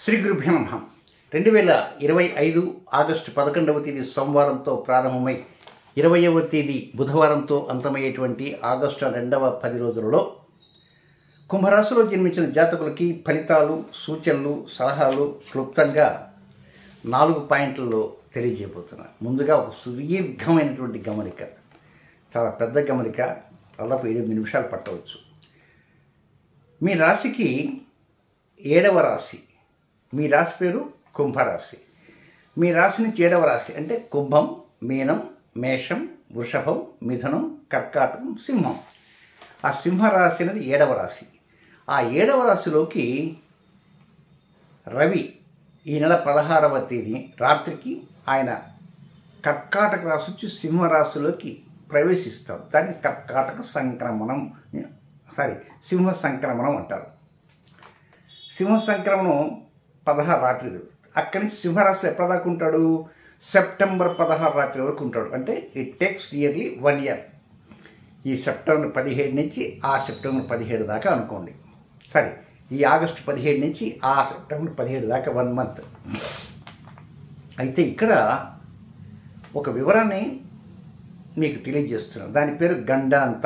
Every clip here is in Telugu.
శ్రీ గురుభ్యో నమః 2025 ఆగస్టు 11వ తేదీ సోమవారంతో ప్రారంభమై 20వ తేదీ బుధవారంతో అంతమయ్యేటువంటి ఆగస్టు 2వ 10 రోజులలో కుంభరాశిలో జన్మించిన జాతకులకి ఫలితాలు, సూచనలు, సలహాలు క్లుప్తంగా 4 పాయింట్లలో తెలియజేయబోతున్నా. ముందుగా ఒక సుదీర్ఘమైనటువంటి గమనిక, చాలా పెద్ద గమనిక, దాదాపు 8 నిమిషాలు పట్టవచ్చు. మీ రాశికి 7వ రాశి, మీ రాశి పేరు కుంభరాశి. మీ రాశి నుంచి 7వ రాశి అంటే కుంభం, మీనం, మేషం, వృషభం, మిథునం, కర్కాటకం, సింహం. ఆ సింహరాశి అనేది 7వ రాశి. ఆ 7వ రాశిలోకి రవి ఈ నెల 16వ తేదీ రాత్రికి ఆయన కర్కాటక రాశి నుంచి సింహరాశిలోకి ప్రవేశిస్తాడు. దాన్ని కర్కాటక సంక్రమణం, సింహ సంక్రమణం అంటారు. సింహ సంక్రమణం 16 రాత్రి జరుగుతుంది. అక్కడి నుంచి సింహరాశిలో ఎప్పటిదాకా ఉంటాడు? సెప్టెంబర్ 16 రాత్రి వరకు ఉంటాడు. అంటే ఇట్ టేక్స్ నియర్లీ 1 ఇయర్. ఈ సెప్టెంబర్ 17 నుంచి ఆ సెప్టెంబర్ 17 దాకా అనుకోండి. సరే, ఈ ఆగస్టు 17 నుంచి ఆ సెప్టెంబర్ 17 దాకా 1 మంత్. అయితే ఇక్కడ ఒక వివరాన్ని మీకు తెలియజేస్తున్నాను. దాని పేరు గండాంత.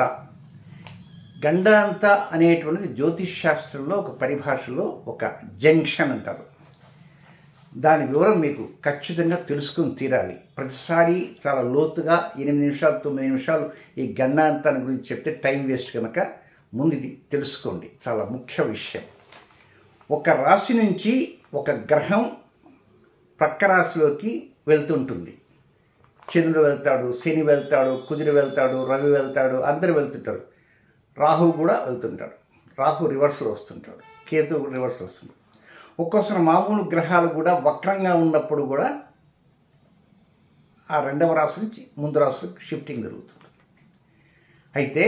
గండాంత అనేటువంటిది జ్యోతిష్ శాస్త్రంలో ఒక పరిభాషలో ఒక జంక్షన్ అంటారు. దాని వివరం మీకు ఖచ్చితంగా తెలుసుకుని తీరాలి. ప్రతిసారి చాలా లోతుగా 8 నిమిషాలు 9 నిమిషాలు ఈ గండాంతాన్ని గురించి చెప్తే టైం వేస్ట్ కనుక ముందు ఇది తెలుసుకోండి. చాలా ముఖ్య విషయం. ఒక రాశి నుంచి ఒక గ్రహం పక్క రాశిలోకి వెళ్తుంటుంది. చంద్రుడు వెళ్తాడు, శని వెళ్తాడు, కుజుడు వెళ్తాడు, రవి వెళ్తాడు, అందరూ వెళ్తుంటారు. రాహువు కూడా వెళ్తుంటాడు. రాహు రివర్స్లో వస్తుంటాడు, కేతువు రివర్స్లో వస్తుంటాడు. ఒక్కోసారి మామూలు గ్రహాలు కూడా వక్రంగా ఉన్నప్పుడు కూడా ఆ 2వ రాశి నుంచి ముందు రాశిలోకి షిఫ్టింగ్ జరుగుతుంది. అయితే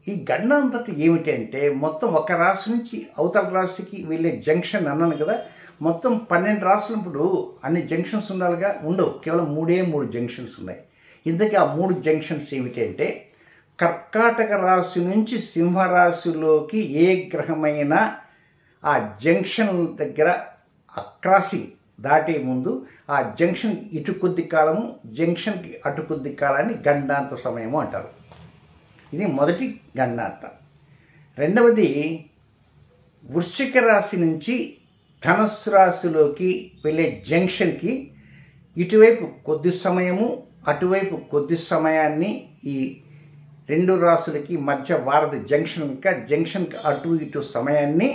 ఈ గండాంతత ఏమిటి అంటే, మొత్తం ఒక రాశి నుంచి అవతల రాశికి వెళ్ళే జంక్షన్ అన్నాను కదా, మొత్తం 12 రాశులప్పుడు అన్ని జంక్షన్స్ ఉండాలిగా, ఉండవు. కేవలం 3 జంక్షన్స్ ఉన్నాయి. ఇంతకీ ఆ 3 జంక్షన్స్ ఏమిటి అంటే, కర్కాటక రాశి నుంచి సింహరాశిలోకి ఏ గ్రహమైనా ఆ జంక్షన్ దగ్గర ఆ క్రాసింగ్ దాటే ముందు ఆ జంక్షన్ ఇటు కొద్ది కాలము, జంక్షన్కి అటు కొద్ది కాలాన్ని గండాంత సమయము అంటారు. ఇది మొదటి గండాంత. రెండవది వృశ్చిక రాశి నుంచి ధనుస్సు రాశిలోకి వెళ్ళే జంక్షన్కి ఇటువైపు కొద్ది సమయము, అటువైపు కొద్ది సమయాన్ని ఈ 2 రాశులకి మధ్య వారధి జంక్షన్, ఇంకా జంక్షన్కి అటు ఇటు సమయాన్ని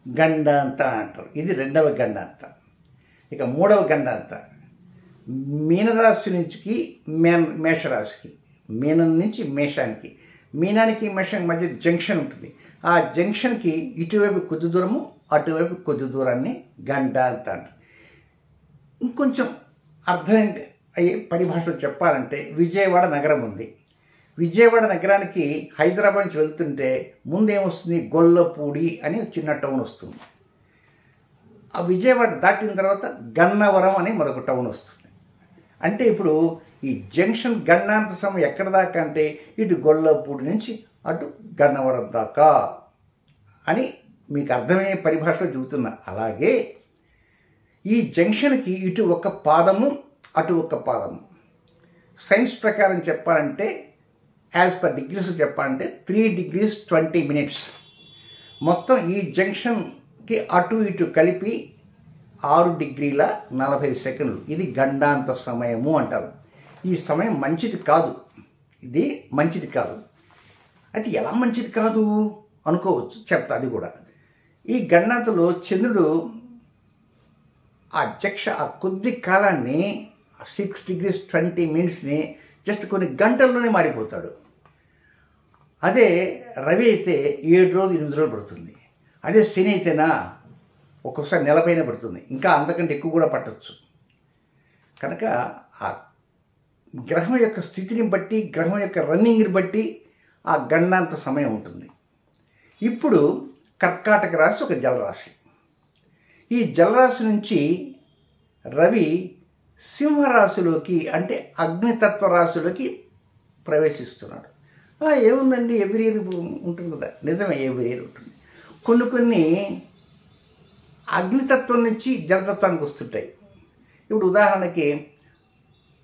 గండాంత అంటారు. ఇది 2వ గండాంత. ఇక 3వ గండాంత మీనరాశి నుంచి మేషరాశికి, మీనం నుంచి మేషానికి, మీనానికి మేషానికి మధ్య జంక్షన్ ఉంటుంది. ఆ జంక్షన్కి ఇటువైపు కొద్ది దూరము, అటువైపు కొద్ది దూరాన్ని గండాంత అంటారు. ఇంకొంచెం అర్థం అయ్యే పరిభాషలో చెప్పాలంటే, విజయవాడ నగరం ఉంది. విజయవాడ నగరానికి హైదరాబాద్ నుంచి వెళ్తుంటే ముందేమొస్తుంది? గొల్లపూడి అని చిన్న టౌన్ వస్తుంది. ఆ విజయవాడ దాటిన తర్వాత గన్నవరం అని మరొక టౌన్ వస్తుంది. అంటే ఇప్పుడు ఈ జంక్షన్ గండాంత సమయం ఎక్కడ దాకా అంటే, ఇటు గొల్లపూడి నుంచి అటు గన్నవరం దాకా అని మీకు అర్థమయ్యే పరిభాషలో చెబుతున్నా. అలాగే ఈ జంక్షన్కి ఇటు ఒక పాదము, అటు ఒక పాదము. సైన్స్ ప్రకారం చెప్పాలంటే, యాజ్ పర్ డిగ్రీస్ చెప్పాలంటే 3 degrees 20 minutes. మొత్తం ఈ జంక్షన్కి అటు ఇటు కలిపి 6 డిగ్రీల 40 సెకండ్లు. ఇది గండాంత సమయము అంటారు. ఈ సమయం మంచిది కాదు, ఇది మంచిది కాదు. అయితే ఎలా మంచిది కాదు అనుకోవచ్చు, చెప్తా అది కూడా. ఈ గండాంతలో చంద్రుడు ఆ కొద్ది కాలాన్ని 6 degrees 20 minutesని జస్ట్ కొన్ని గంటల్లోనే మారిపోతాడు. అదే రవి అయితే 7 రోజులు 8 రోజులు పడుతుంది. అదే శని అయితేనా ఒక్కొక్కసారి నెల పైన పడుతుంది, ఇంకా అంతకంటే ఎక్కువ కూడా పట్టవచ్చు. కనుక ఆ గ్రహం యొక్క స్థితిని బట్టి, గ్రహం యొక్క రన్నింగ్ని బట్టి ఆ గండాంత సమయం ఉంటుంది. ఇప్పుడు కర్కాటక రాశి ఒక జలరాశి. ఈ జలరాశి నుంచి రవి సింహరాశిలోకి అంటే అగ్నితత్వ రాశిలోకి ప్రవేశిస్తున్నాడు. ఏముందండి, ఎవ్రీ ఇయర్ ఉంటుంది కదా. నిజమే, ఎవ్రీ ఇయర్ ఉంటుంది. కొన్ని అగ్నితత్వం నుంచి జలతత్వానికి వస్తుంటాయి. ఇప్పుడు ఉదాహరణకి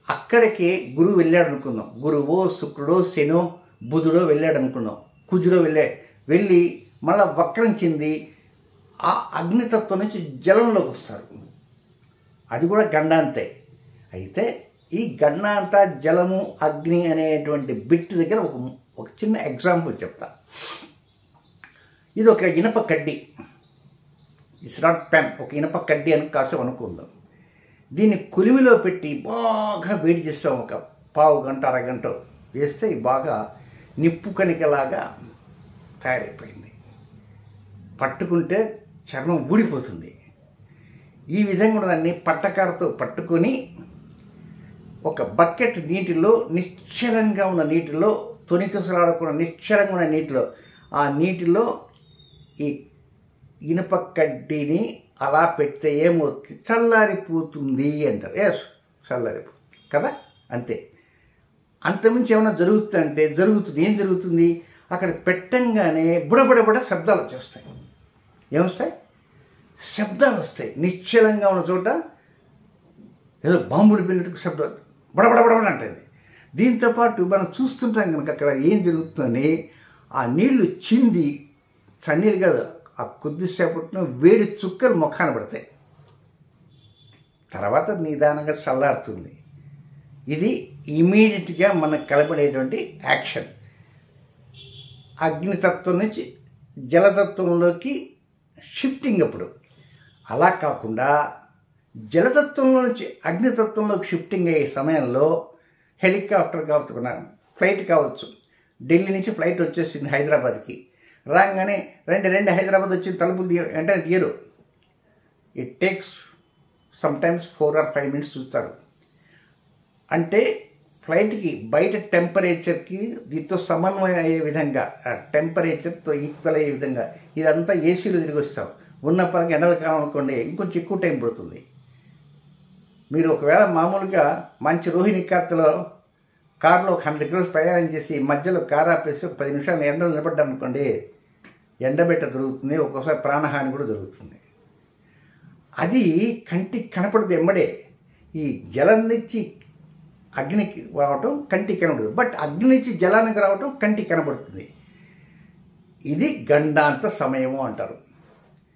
అక్కడికి గురువు వెళ్ళాడు అనుకుందాం. గురువో శుక్రుడో శనో బుధుడో వెళ్ళాడు అనుకుందాం. కుజుడో వెళ్ళి మళ్ళీ వక్రం చెంది ఆ అగ్నితత్వం నుంచి జలంలోకి వస్తారు. అది కూడా గండాంతే. అయితే ఈ గండాంత జలము అగ్ని అనేటువంటి బిట్ దగ్గర ఒక చిన్న ఎగ్జాంపుల్ చెప్తా. ఇది ఒక ఇనప కడ్డీ. ఇట్స్ నాట్ పెన్, ఒక ఇనప కడ్డీ అని కాసేపు అనుకుందాం. దీన్ని కొలిమిలో పెట్టి బాగా వేడి చేస్తాం. ఒక పావు గంట అరగంట వేస్తే బాగా నిప్పు కణికలాగా తయారైపోయింది. పట్టుకుంటే చర్మం ఊడిపోతుంది. ఈ విధంగా దాన్ని పట్టకారతో పట్టుకొని ఒక బకెట్ నీటిలో, నిశ్చలంగా ఉన్న నీటిలో, తొనికసలాడకుండా నిశ్చలంగా ఉన్న నీటిలో, ఆ నీటిలో ఈ ఇనుప కడ్డీని అలా పెడితే ఏమవుతుంది? చల్లారిపోతుంది అంటారు. ఎస్, చల్లారిపోతుంది కదా, అంతే. అంతమించి ఏమైనా జరుగుతుందంటే జరుగుతుంది. ఏం జరుగుతుంది? అక్కడ పెట్టంగానే బుడబుడబుడ శబ్దాలు వచ్చేస్తాయి. ఏమొస్తాయి? శబ్దాలు వస్తాయి. నిశ్చలంగా ఉన్న చోట ఏదో బాంబులు పిల్లలకు శబ్దాలు బడబడబడబడ అంటుంది. దీంతోపాటు మనం చూస్తుంటాం కనుక అక్కడ ఏం జరుగుతుందని ఆ నీళ్లు చింది, చన్నీళ్ళు కాదు, ఆ కొద్దిసేపట్లో వేడి చుక్కలు ముఖాన పడతాయి. తర్వాత నిదానంగా చల్లారుతుంది. ఇది ఇమీడియట్గా మనకు కలపడేటువంటి యాక్షన్. అగ్నితత్వం నుంచి జలతత్వంలోకి షిఫ్టింగ్. అప్పుడు అలా కాకుండా జలతత్వంలో నుంచి అగ్నితత్వంలోకి షిఫ్టింగ్ అయ్యే సమయంలో హెలికాప్టర్ కావచ్చు, ఫ్లైట్ కావచ్చు. ఢిల్లీ నుంచి ఫ్లైట్ వచ్చేసింది హైదరాబాద్కి. రాగానే రెండు హైదరాబాద్ వచ్చిన తలుపులు వెంటనే తీయరు. It takes sometimes 4 or 5 minutes చూస్తారు. అంటే ఫ్లైట్కి బయట టెంపరేచర్కి దీంతో సమన్వయం అయ్యే విధంగా, టెంపరేచర్తో ఈక్వల్ అయ్యే విధంగా ఇదంతా ఏసీలో తిరిగి వస్తాం. ఉన్న పరంగా ఎండల కాలం అనుకోండి, ఇంకొంచెం ఎక్కువ టైం పడుతుంది. మీరు ఒకవేళ మామూలుగా మంచి రోహిణి కార్తెలో కారులో 100 kilometers ప్రయాణం చేసి మధ్యలో కారు ఆపేసి 10 నిమిషాలు ఎండలు నిలబడ్డాం అనుకోండి, ఎండబెట్ట దొరుకుతుంది. ఒక్కోసారి ప్రాణహాని కూడా దొరుకుతుంది. అది కంటికి కనపడదు ఎమ్మడే. ఈ జలం నుంచి అగ్నికి రావటం కంటికి కనబడదు, బట్ అగ్ని నుంచి జలానికి రావటం కంటికి కనబడుతుంది. ఇది గండాంత సమయము అంటారు.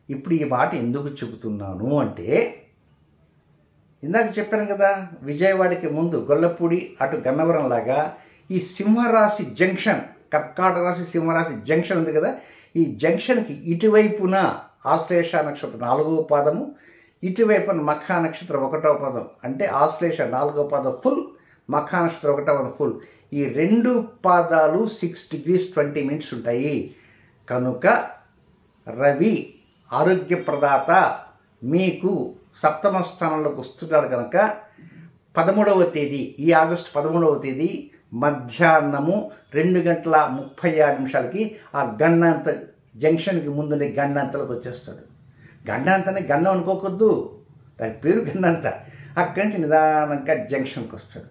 ఇప్పుడు ఈ మాట ఎందుకు చెబుతున్నాను అంటే, ఇందాక చెప్పాను కదా, విజయవాడకి ముందు గొల్లపూడి అటు గన్నవరం లాగా ఈ సింహరాశి జంక్షన్, కర్కాటక రాశి సింహరాశి జంక్షన్ ఉంది కదా, ఈ జంక్షన్కి ఇటువైపున ఆశ్లేష నక్షత్రం 4వ పాదము, ఇటువైపున మఖా నక్షత్రం 1వ పాదం. అంటే ఆశ్లేష 4వ పాదం ఫుల్, మఖా నక్షత్రం 1వ పాదం ఫుల్. ఈ 2 పాదాలు 6 degrees 20 minutes ఉంటాయి. కనుక రవి ఆరోగ్యప్రదాత మీకు 7వ స్థానంలోకి వస్తున్నాడు. కనుక 13వ తేదీ, ఈ ఆగస్టు 13వ తేదీ మధ్యాహ్నము 2:36 ఆ గండాంత జంక్షన్కి ముందుండే గండాంతలోకి వచ్చేస్తాడు. గండాంతనే గండం అనుకోకూడదు, దాని పేరు గండాంత. అక్కడి నుంచి నిదానంగా జంక్షన్కి వస్తాడు.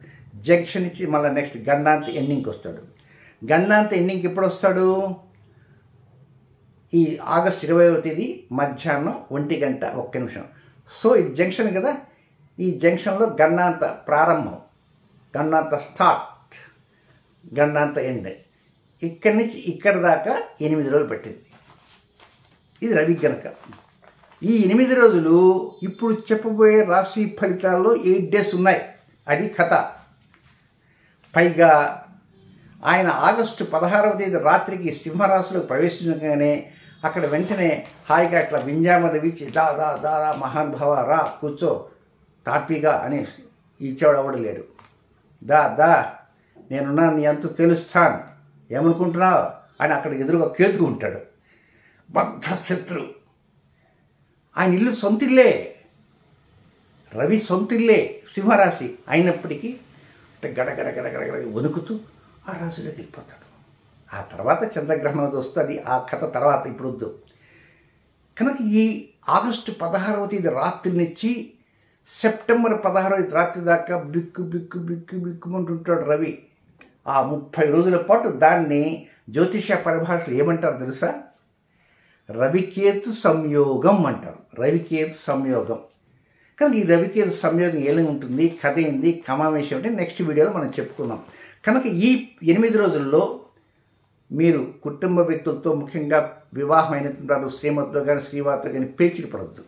జంక్షన్ నుంచి మళ్ళీ నెక్స్ట్ గండాంత ఎండింగ్కి వస్తాడు. గండాంత ఎండింగ్కి ఎప్పుడు వస్తాడు? ఈ ఆగస్టు 20వ తేదీ మధ్యాహ్నం 1:01. సో ఇది జంక్షన్ కదా, ఈ జంక్షన్లో గండాంత ప్రారంభం, గండాంత స్టార్ట్, గండాంత ఎండ్. ఇక్కడి నుంచి ఇక్కడ దాకా 8 రోజులు పట్టింది. ఇది రవి గనక. ఈ 8 రోజులు ఇప్పుడు చెప్పబోయే రాశి ఫలితాల్లో 8 days ఉన్నాయి. అది కథ. పైగా ఆయన ఆగస్టు 16వ తేదీ రాత్రికి సింహరాశిలో ప్రవేశించగానే అక్కడ వెంటనే హాయిగా ఇట్లా వింజామలు వీచి దా దా దా మహానుభావ రా కూర్చో తాపీగా అని ఇచ్చేవాడు ఎవడు లేడు. దా దా నేనున్నా, నీ అంతు తెలుస్తాను, ఏమనుకుంటున్నావు అని అక్కడ ఎదురుగా కేతుకు ఉంటాడు, బద్ధ శత్రు. ఆయన ఇల్లు సొంతిల్లే, రవి సొంతిల్లే సింహరాశి అయినప్పటికీ గడగడ గడగడ వణుకుతూ ఆ రాశిలోకి వెళ్ళిపోతాడు. ఆ తర్వాత చంద్రగ్రహణం వస్తుంది, ఆ కథ తర్వాత ఇప్పుడు వద్దు. కనుక ఈ ఆగస్టు 16వ తేదీ రాత్రి నుంచి సెప్టెంబర్ 16వ తేదీ రాత్రి దాకా బిక్కు బిక్కు బిక్కు బిక్కుమంటుంటాడు రవి. ఆ 30 రోజుల పాటు దాన్ని జ్యోతిష పరిభాషలు ఏమంటారు తెలుసా? రవికేతు సంయోగం అంటారు. రవికేతు సంయోగం. కానీ ఈ రవికేతు సంయోగం ఎలా ఉంటుంది, కథ ఏంది, కమావేశం అంటే నెక్స్ట్ వీడియోలో మనం చెప్పుకుందాం. కనుక ఈ 8 రోజుల్లో మీరు కుటుంబ వ్యక్తులతో, ముఖ్యంగా వివాహమైనటువంటి వారు శ్రీమతితో కానీ శ్రీవారితో కానీ పేచీలు పడద్దు.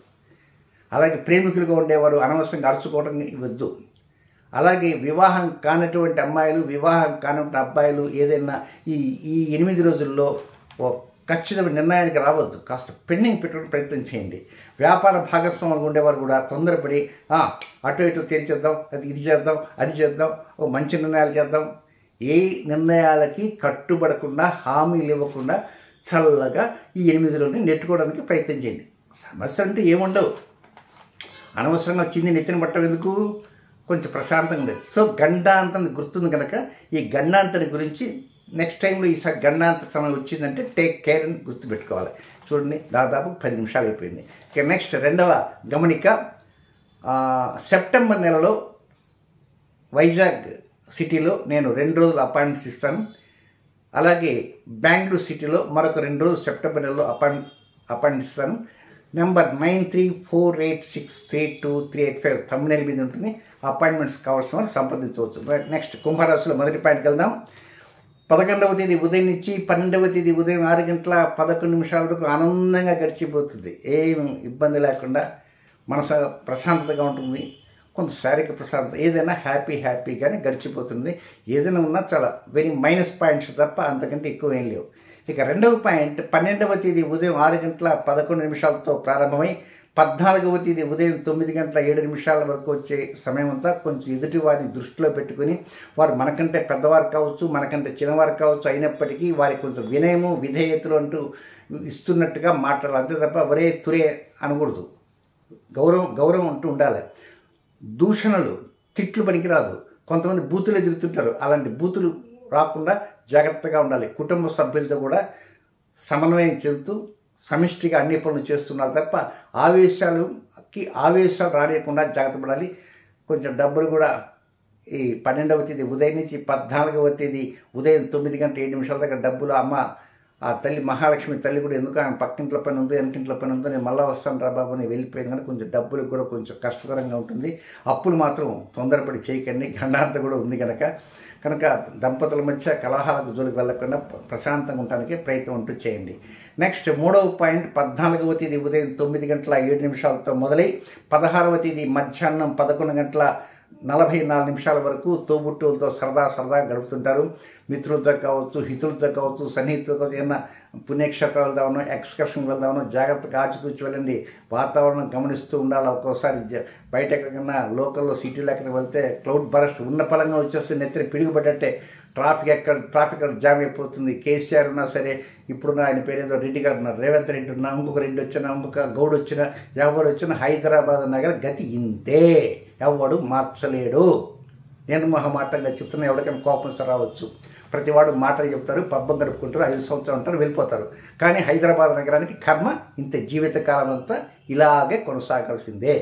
అలాగే ప్రేమికులుగా ఉండేవారు అనవసరంగా అరుచుకోవడం ఇవ్వద్దు. అలాగే వివాహం కానటువంటి అమ్మాయిలు, వివాహం కానటువంటి అబ్బాయిలు ఏదైనా ఈ 8 రోజుల్లో ఖచ్చితమైన నిర్ణయానికి రావద్దు. కాస్త పెండింగ్ పెట్టుకుని ప్రయత్నం చేయండి. వ్యాపార భాగస్వాములు ఉండేవారు కూడా తొందరపడి అటు ఇటు తేల్చేద్దాం, ఇది చేద్దాం, అది చేద్దాం, ఓ మంచి నిర్ణయాలు చేద్దాం, ఏ నిర్ణయాలకి కట్టుబడకుండా, హామీలు ఇవ్వకుండా చల్లగా ఈ 8 రోజులని నెట్టుకోవడానికి ప్రయత్నం చేయండి. సమస్య అంటే ఏముండవు. అనవసరంగా వచ్చింది నెత్తిన పట్టం ఎందుకు, కొంచెం ప్రశాంతంగా ఉండేది. సో గండాంతం గుర్తుంది కనుక ఈ గండాంతని గురించి నెక్స్ట్ టైంలో ఈసారి గండాంత సమయం వచ్చిందంటే టేక్ కేర్ అని గుర్తుపెట్టుకోవాలి. చూడండి, దాదాపు 10 నిమిషాలు అయిపోయింది. ఇక నెక్స్ట్ రెండవ గమనిక, సెప్టెంబర్ నెలలో వైజాగ్ సిటీలో నేను 2 రోజులు అపాయింట్మెంట్స్ ఇస్తాను. అలాగే బెంగళూరు సిటీలో మరొక 2 రోజులు సెప్టెంబర్ నెలలో అపాయింట్మెంట్ ఇస్తాను. నెంబర్ 9348632385 తమిళ మీద ఉంటుంది. అపాయింట్మెంట్స్ కావాల్సిన వారు సంప్రదించవచ్చు. నెక్స్ట్ కుంభరాశిలో మొదటి పాయింట్కి వెళ్దాం. 11వ తేదీ ఉదయం నుంచి 12వ తేదీ ఉదయం 6:11 వరకు ఆనందంగా గడిచిపోతుంది. ఏం ఇబ్బంది లేకుండా మనసు ప్రశాంతతగా ఉంటుంది. కొంత శారీరక ప్రశాంతత, ఏదైనా హ్యాపీగానే గడిచిపోతుంది. ఏదైనా ఉన్నా చాలా వెరీ మైనస్ పాయింట్స్ తప్ప అంతకంటే ఎక్కువ ఏం లేవు. ఇక రెండవ పాయింట్, 12వ తేదీ ఉదయం 6:11 ప్రారంభమై 14వ తేదీ ఉదయం 9:07 వరకు వచ్చే సమయం అంతా కొంచెం ఎదుటి వారిని దృష్టిలో పెట్టుకుని, వారు మనకంటే పెద్దవారు కావచ్చు, మనకంటే చిన్నవారు కావచ్చు, అయినప్పటికీ వారికి కొంచెం వినయము, విధేయతలు అంటూ ఇస్తున్నట్టుగా మాట్లాడాలి. అంతే తప్ప ఒరే తురే అనకూడదు. గౌరవం అంటూ ఉండాలి. దూషణలు, తిట్లు పనికిరాదు. కొంతమంది బూతులు ఎదురుతుంటారు. అలాంటి బూతులు రాకుండా జాగ్రత్తగా ఉండాలి. కుటుంబ సభ్యులతో కూడా సమన్వయం చెందుతూ సమిష్టిగా అన్ని పనులు చేస్తున్నారు తప్ప ఆవేశాలు రానియకుండా జాగ్రత్త పడాలి. కొంచెం డబ్బులు కూడా ఈ 12వ తేదీ ఉదయం నుంచి 14వ తేదీ ఉదయం 9:07 దాకా డబ్బులు ఆ తల్లి మహాలక్ష్మి తల్లి కూడా ఎందుకు ఆయన పక్కింట్లో పని ఉందో, వెనకింట్లో పని ఉందో, నేను మళ్ళీ వస్తాను రా బాబు అని వెళ్ళిపోయింది. కానీ కొంచెం డబ్బులకు కూడా కొంచెం కష్టతరంగా ఉంటుంది. అప్పులు మాత్రం తొందరపడి చేయకండి. గండాంత కూడా ఉంది కనుక దంపతుల మధ్య కలహాలకు జోలికి వెళ్లకుండా ప్రశాంతంగా ఉండడానికి ప్రయత్నం అంటూ చేయండి. నెక్స్ట్ 3వ పాయింట్, 14వ తేదీ ఉదయం 9:07 మొదలై 16వ తేదీ మధ్యాహ్నం 11:44 వరకు తోబుట్టువులతో సరదాగా గడుపుతుంటారు. మిత్రులతో కావచ్చు, హితులతో కావచ్చు, సన్నిహితులతో కావచ్చు, ఏదైనా పుణ్యక్షేత్రాలు వెళ్దామనో, ఎక్స్కర్షన్ వెళ్దామనో జాగ్రత్తగా ఆచితూచి వెళ్ళండి. వాతావరణం గమనిస్తూ ఉండాలి. ఒక్కోసారి బయట ఎక్కడికన్నా లోకల్లో సిటీలో ఎక్కడికి వెళ్తే క్లౌడ్ బరస్ట్ ఉన్న పలంగా వచ్చేస్తే నెత్తిన పిడుగుపడ్డట్టే ట్రాఫిక్ జామ్ అయిపోతుంది. కేసీఆర్ ఉన్నా సరే, ఇప్పుడున్న ఆయన పేరేదో రెడ్డి గారు ఉన్నారు, రేవంత్ రెడ్డి ఉన్నా, ఇంకొక రెడ్డి వచ్చినా, ఇంకొక గౌడ్ వచ్చినా, ఎవరు వచ్చినా హైదరాబాద్ నగర గతి ఇంతే. ఎవడు మార్చలేడు. నేను మహామాటంగా చెప్తున్నా. ఎవరికైనా కోపం రావచ్చు. ప్రతివాడు మాటలు చెప్తారు, పబ్బం గడుపుకుంటారు, 5 సంవత్సరాలు ఉంటారు, వెళ్ళిపోతారు. కానీ హైదరాబాద్ నగరానికి కర్మ ఇంత జీవితకాలం అంతా ఇలాగే కొనసాగాల్సిందే.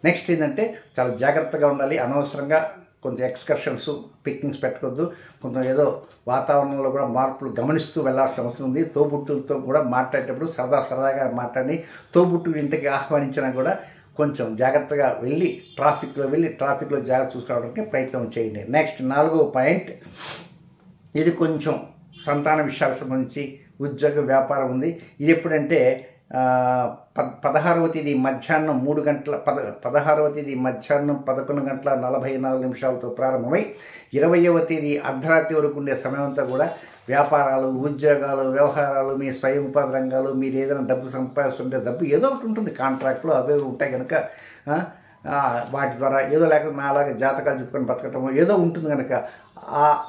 నెక్స్ట్ ఏంటంటే చాలా జాగ్రత్తగా ఉండాలి. అనవసరంగా కొంచెం ఎక్స్కర్షన్స్, పిక్నిక్స్ పెట్టవద్దు. కొంచెం ఏదో వాతావరణంలో కూడా మార్పులు గమనిస్తూ వెళ్ళాల్సిన అవసరం ఉంది. తోబుట్టులతో కూడా మాట్లాడేటప్పుడు సరదాగా మాట్లాడి, తోబుట్టులు ఇంటికి ఆహ్వానించినా కూడా కొంచెం జాగ్రత్తగా వెళ్ళి ట్రాఫిక్లో జాగ్రత్త చూసుకోవడానికి ప్రయత్నం చేయండి. నెక్స్ట్ 4వ పాయింట్, ఇది కొంచెం సంతాన విషయాలకు సంబంధించి ఉద్యోగ వ్యాపారం ఉంది. ఇది ఎప్పుడంటే 16వ తేదీ మధ్యాహ్నం 11:44 ప్రారంభమై 20వ తేదీ అర్ధరాత్రి వరకు ఉండే సమయం అంతా కూడా వ్యాపారాలు, ఉద్యోగాలు, వ్యవహారాలు, మీ స్వయం ఉపాధి రంగాలు, మీరు ఏదైనా డబ్బు సంపాదిస్తుంటే డబ్బు ఏదో ఒకటి ఉంటుంది, కాంట్రాక్ట్లు అవే ఉంటాయి కనుక వాటి ద్వారా ఏదో లేకపోతే నాలాగా జాతకాలు చెప్పుకొని బతకటము ఏదో ఉంటుంది కనుక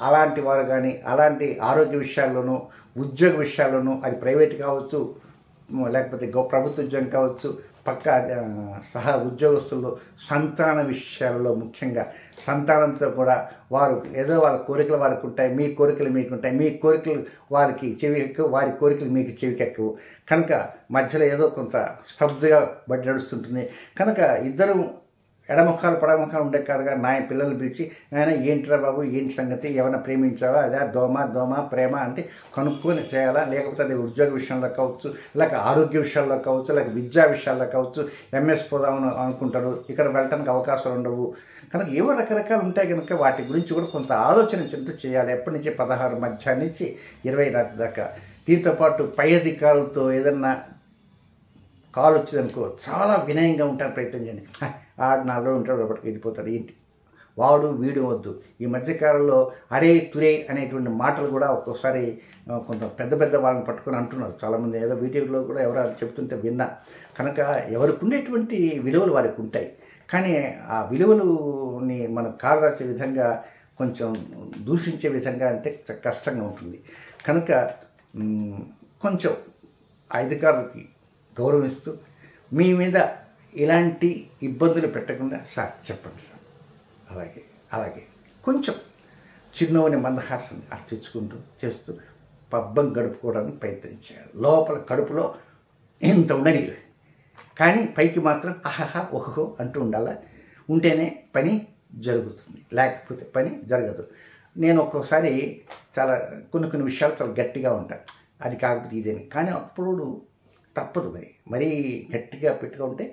అలాంటి వారు కానీ, అలాంటి ఆరోగ్య విషయాల్లోనూ, ఉద్యోగ విషయాల్లోనూ, అది ప్రైవేట్ కావచ్చు, లేకపోతే ప్రభుత్వ ఉద్యోగం కావచ్చు, పక్క సహా ఉద్యోగస్తుల్లో సంతాన విషయాల్లో ముఖ్యంగా సంతానంతో కూడా వారు ఏదో వాళ్ళ కోరికలు వారికి ఉంటాయి, మీ కోరికలు మీకుంటాయి, మీ కోరికలు వారికి చెవి ఎక్కువ, వారి కోరికలు మీకు చెవికి ఎక్కువ కనుక మధ్యలో ఏదో కొంత స్తబ్దుగా బట్టి నడుస్తుంటుంది. కనుక ఇద్దరు ఎడముఖాలు పడముఖాలు ఉండే కాదుగా పిల్లల్ని పిలిచి ఆయన ఏంటిరా బాబు ఏంటి సంగతి ఏమైనా ప్రేమించావా అదే దోమ ప్రేమ అంటే కనుక్కొని చేయాలా, లేకపోతే అది ఉద్యోగ విషయంలో కావచ్చు, లేక ఆరోగ్య విషయాల్లో కావచ్చు, లేక విద్యా విషయాల్లో కావచ్చు. ఎంఎస్ పోదామని అనుకుంటారు, ఇక్కడ వెళ్ళటానికి అవకాశాలు ఉండవు. కనుక ఏవో రకరకాలు ఉంటాయి కనుక వాటి గురించి కూడా కొంత ఆలోచన చెందుతూ చేయాలి. ఎప్పటి నుంచి 16 మధ్యాహ్నం నుంచి 20 రాత్రి దాకా. దీంతోపాటు పై అధికారులతో ఏదన్నా కాల్ వచ్చిందనుకో చాలా వినయంగా ఉంటాను, ప్రయత్నం చేయండి. ఆడు నాలో ఉంటాడు, ఒకటికి వెళ్ళిపోతాడు, ఏంటి వాడు వీడు వద్దు. ఈ మధ్యకాలంలో అరే తురే అనేటువంటి మాటలు కూడా ఒక్కోసారి కొంత పెద్ద వాళ్ళని పట్టుకొని అంటున్నారు చాలామంది. ఏదో వీటిలో కూడా ఎవరు చెప్తుంటే విన్నా. కనుక ఎవరికి ఉండేటువంటి విలువలు వారికి ఉంటాయి, కానీ ఆ విలువలుని మనం కాలు రాసే విధంగా కొంచెం దూషించే విధంగా అంటే కష్టంగా ఉంటుంది. కనుక కొంచెం అధికారులకి గౌరవిస్తూ మీ మీద ఇలాంటి ఇబ్బందులు పెట్టకుండా సార్ చెప్పండి సార్, అలాగే కొంచెం చిన్నవని మందహాసం తెచ్చుకుంటూ చేస్తూ పబ్బం గడుపుకోవడానికి ప్రయత్నించాడు. లోపల కడుపులో ఇంత ఉండని, కానీ పైకి మాత్రం అహహా ఓహో అంటూ ఉండాలి. ఉంటేనే పని జరుగుతుంది, లేకపోతే పని జరగదు. నేను ఒక్కోసారి చాలా కొన్ని విషయాలు చాలా గట్టిగా ఉంటాను, అది కాకపోతే ఇదేని. కానీ అప్పుడు తప్పదు, మరీ గట్టిగా పెట్టుకుంటే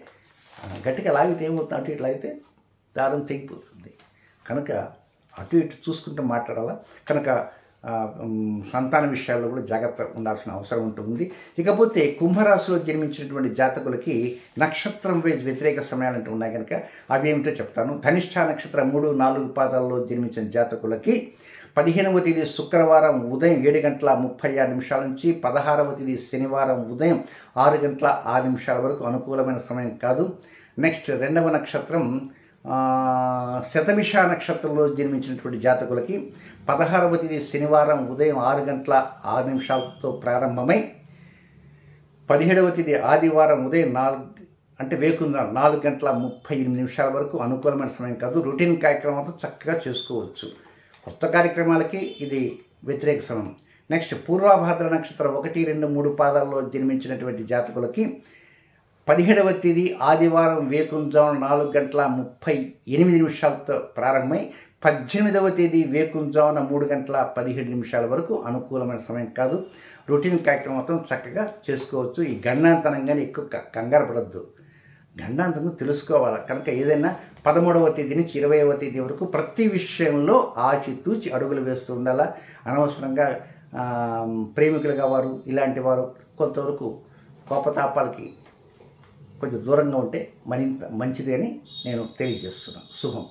గట్టిగా లాగితే ఏమవుతుంది, అటు ఇటు లాగితే దారం తెగిపోతుంది. కనుక అటు ఇటు చూసుకుంటూ మాట్లాడాలా. కనుక సంతాన విషయాల్లో కూడా జాగ్రత్త ఉండాల్సిన అవసరం ఉంటుంది. ఇకపోతే కుంభరాశిలో జన్మించినటువంటి జాతకులకి నక్షత్రం వ్యతిరేక సమయాలు ఉన్నాయి కనుక అవి ఏమిటో చెప్తాను. ధనిష్ఠ నక్షత్రం 3, 4 పాదాల్లో జన్మించిన జాతకులకి 15వ తేదీ శుక్రవారం ఉదయం 7:36 నుంచి 16వ తేదీ శనివారం ఉదయం 6:06 వరకు అనుకూలమైన సమయం కాదు. నెక్స్ట్ 2వ నక్షత్రం శతభిష నక్షత్రంలో జన్మించినటువంటి జాతకులకి 16వ తేదీ శనివారం ఉదయం 6:06 ప్రారంభమై 17వ తేదీ ఆదివారం ఉదయం 4:38 వరకు అనుకూలమైన సమయం కాదు. రొటీన్ కార్యక్రమాలతో చక్కగా చేసుకోవచ్చు. కొత్త కార్యక్రమాలకి ఇది వ్యతిరేక సమయం. నెక్స్ట్ పూర్వభాద్ర నక్షత్రం 1, 2, 3 పాదాల్లో జన్మించినటువంటి జాతకులకి 17వ తేదీ ఆదివారం వేకుంజామున 4:38 ప్రారంభమై 18వ తేదీ వేకుంజామున 3:17 వరకు అనుకూలమైన సమయం కాదు. రొటీన్ కార్యక్రమం మొత్తం చక్కగా చేసుకోవచ్చు. ఈ గండాంతరంగానే ఎక్కువ కంగారు పడద్దు, గండాంతరం తెలుసుకోవాలి. కనుక ఏదైనా 13వ తేదీ నుంచి 20వ తేదీ వరకు ప్రతి విషయంలో ఆచితూచి అడుగులు వేస్తూ ఉండాలా. అనవసరంగా ప్రేమికులుగా వారు ఇలాంటి వారు కొంతవరకు కోపతాపాలకి కొంచెం దూరంగా ఉంటే మరింత మంచిది అని నేను తెలియజేస్తున్నాను. శుభం.